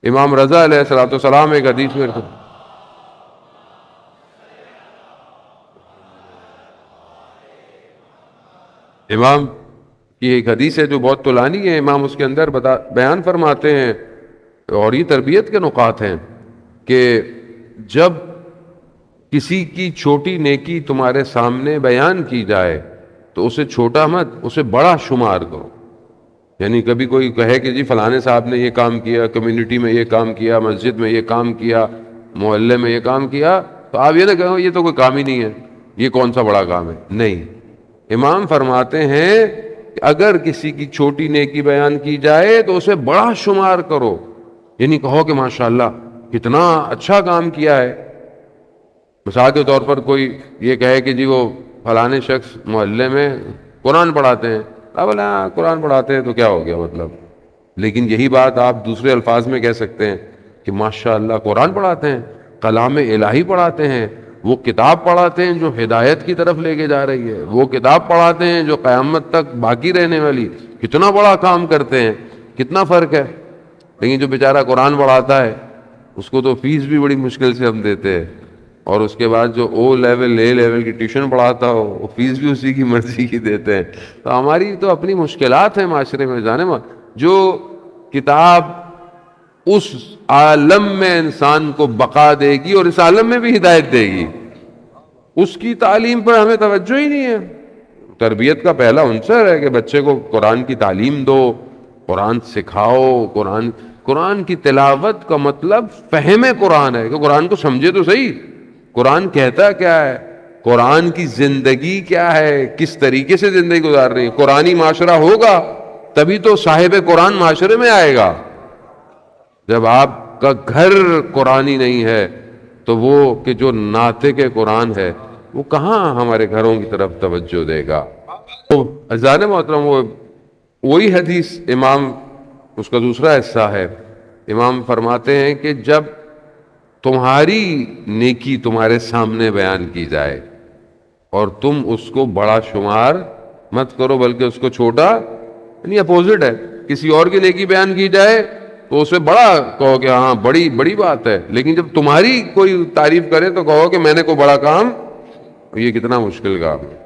امام رضا علیہ الصلوۃ والسلام ایک حدیث میں امام کی ایک حدیث ہے جو بہت طولانی ہے، امام اس کے اندر بیان فرماتے ہیں، اور یہ تربیت کے نقاط ہیں کہ جب کسی کی چھوٹی نیکی تمہارے سامنے بیان کی جائے تو اسے چھوٹا مت، اسے بڑا شمار کرو۔ یعنی کبھی کوئی کہے کہ جی فلانے صاحب نے یہ کام کیا، کمیونٹی میں یہ کام کیا، مسجد میں یہ کام کیا، محلے میں یہ کام کیا، تو آپ یہ نہ کہو یہ تو کوئی کام ہی نہیں ہے، یہ کون سا بڑا کام ہے۔ نہیں، امام فرماتے ہیں کہ اگر کسی کی چھوٹی نیکی بیان کی جائے تو اسے بڑا شمار کرو، یعنی کہو کہ ماشاءاللہ کتنا اچھا کام کیا ہے۔ مثال کے طور پر کوئی یہ کہے کہ جی وہ فلانے شخص محلے میں قرآن پڑھاتے ہیں، اب بولے ہاں قرآن پڑھاتے ہیں تو کیا ہو گیا مطلب، لیکن یہی بات آپ دوسرے الفاظ میں کہہ سکتے ہیں کہ ماشاءاللہ قرآن پڑھاتے ہیں، کلام الہی پڑھاتے ہیں، وہ کتاب پڑھاتے ہیں جو ہدایت کی طرف لے کے جا رہی ہے، وہ کتاب پڑھاتے ہیں جو قیامت تک باقی رہنے والی، کتنا بڑا کام کرتے ہیں، کتنا فرق ہے۔ لیکن جو بیچارہ قرآن پڑھاتا ہے اس کو تو فیس بھی بڑی مشکل سے ہم دیتے ہیں، اور اس کے بعد جو او لیول اے لیول کی ٹیوشن پڑھاتا ہو وہ فیس بھی اسی کی مرضی کی دیتے ہیں۔ تو ہماری تو اپنی مشکلات ہیں معاشرے میں، جانے جو کتاب اس عالم میں انسان کو بقا دے گی اور اس عالم میں بھی ہدایت دے گی، اس کی تعلیم پر ہمیں توجہ ہی نہیں ہے۔ تربیت کا پہلا عنصر ہے کہ بچے کو قرآن کی تعلیم دو، قرآن سکھاؤ، قرآن کی تلاوت کا مطلب فہم قرآن ہے کہ قرآن کو سمجھے تو صحیح، قرآن کہتا کیا ہے، قرآن کی زندگی کیا ہے، کس طریقے سے زندگی گزار رہی ہے۔ قرآنی معاشرہ ہوگا تبھی تو صاحب قرآن معاشرے میں آئے گا۔ جب آپ کا گھر قرآنی نہیں ہے تو وہ کہ جو ناطق قرآن ہے وہ کہاں ہمارے گھروں کی طرف توجہ دے گا۔ تو عزیزان محترم، وہی حدیث امام اس کا دوسرا حصہ ہے، امام فرماتے ہیں کہ جب تمہاری نیکی تمہارے سامنے بیان کی جائے اور تم اس کو بڑا شمار مت کرو بلکہ اس کو چھوٹا، یعنی اپوزٹ ہے، کسی اور کی نیکی بیان کی جائے تو اسے بڑا کہو کہ ہاں بڑی بڑی بات ہے، لیکن جب تمہاری کوئی تعریف کرے تو کہو کہ میں نے کوئی بڑا کام، یہ کتنا مشکل کام ہے۔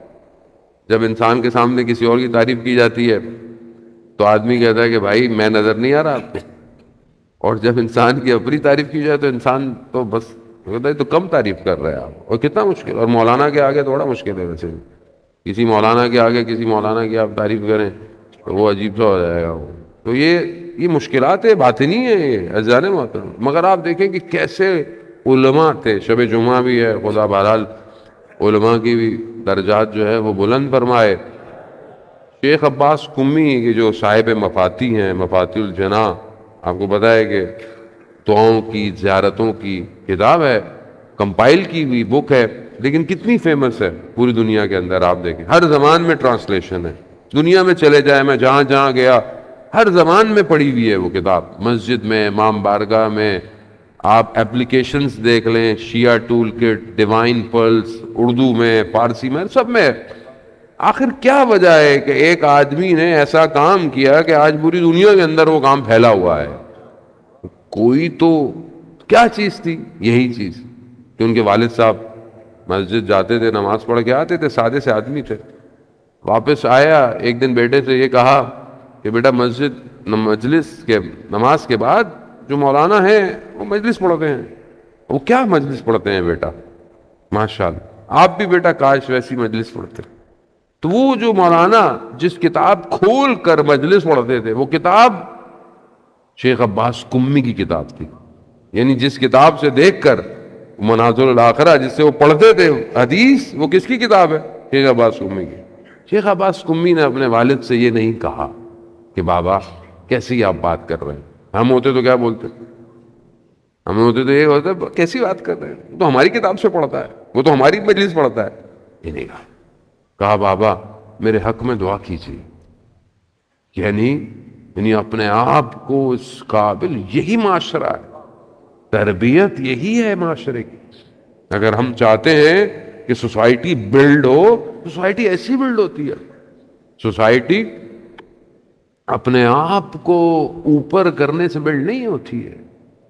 جب انسان کے سامنے کسی اور کی تعریف کی جاتی ہے تو آدمی کہتا ہے کہ بھائی میں نظر نہیں آ رہا آپ کو، اور جب انسان کی اپنی تعریف کی جائے تو انسان تو بس کہتا ہے تو کم تعریف کر رہے ہیں آپ، اور کتنا مشکل۔ اور مولانا کے آگے تھوڑا مشکل ہے ویسے، کسی مولانا کے آگے کسی مولانا کی آپ تعریف کریں تو وہ عجیب سا ہو جائے گا وہ۔ تو یہ مشکلات باطنی ہیں یہ عزیزان محترم۔ مگر آپ دیکھیں کہ کیسے علماء تھے، شب جمعہ بھی ہے، خدا بہرحال علماء کی بھی درجات جو ہے وہ بلند فرمائے۔ شیخ عباس قمی کے جو صاحب مفاتی ہیں، مفاتی الجناح، آپ کو پتہ ہے کہ دعاؤں کی، زیارتوں کی کتاب ہے، کمپائل کی ہوئی بک ہے، لیکن کتنی فیمس ہے پوری دنیا کے اندر۔ آپ دیکھیں ہر زبان میں ٹرانسلیشن ہے، دنیا میں چلے جائیں، میں جہاں جہاں گیا ہر زبان میں پڑھی ہوئی ہے وہ کتاب، مسجد میں، امام بارگاہ میں، آپ اپلیکیشنز دیکھ لیں، شیعہ toolkit, divine plus, Urdu میں، فارسی میں، سب میں۔ آخر کیا وجہ ہے کہ ایک آدمی نے ایسا کام کیا کہ آج پوری دنیا کے اندر وہ کام پھیلا ہوا ہے؟ کوئی تو کیا چیز تھی؟ یہی چیز کہ ان کے والد صاحب مسجد جاتے تھے، نماز پڑھ کے آتے تھے، سادے سے آدمی تھے، واپس آیا ایک دن بیٹے سے یہ کہا کہ بیٹا مجلس کے نماز کے بعد جو مولانا ہیں وہ مجلس پڑھتے ہیں۔ وہ کیا مجلس پڑھتے ہیں بیٹا؟ ماشاءاللہ آپ بھی بیٹا کاش ویسی مجلس پڑھتے۔ تو وہ جو مولانا جس کتاب کھول کر مجلس پڑھتے تھے وہ کتاب شیخ عباس قمی کی کتاب تھی، یعنی جس کتاب سے دیکھ کر مناظر الاخرہ جس سے وہ پڑھتے تھے حدیث، وہ کس کی کتاب ہے؟ شیخ عباس قمی کی۔ شیخ عباس قمی نے اپنے والد سے یہ نہیں کہا کہ بابا کیسی آپ بات کر رہے ہیں، ہم ہوتے تو کیا بولتے، ہم ہوتے تو یہ ہوتا ہے کیسی بات کر رہے ہیں، وہ تو ہماری کتاب سے پڑھتا ہے، وہ تو ہماری مجلس پڑھتا ہے۔ یہ نہیں کہا بابا میرے حق میں دعا کیجیے، یعنی اپنے آپ کو اس قابل، یہی معاشرہ ہے، تربیت یہی ہے معاشرے کی۔ اگر ہم چاہتے ہیں کہ سوسائٹی بلڈ ہو، سوسائٹی ایسی بلڈ ہوتی ہے، سوسائٹی اپنے آپ کو اوپر کرنے سے بلڈ نہیں ہوتی ہے،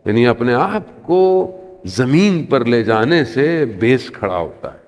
یعنی اپنے آپ کو زمین پر لے جانے سے بیس کھڑا ہوتا ہے.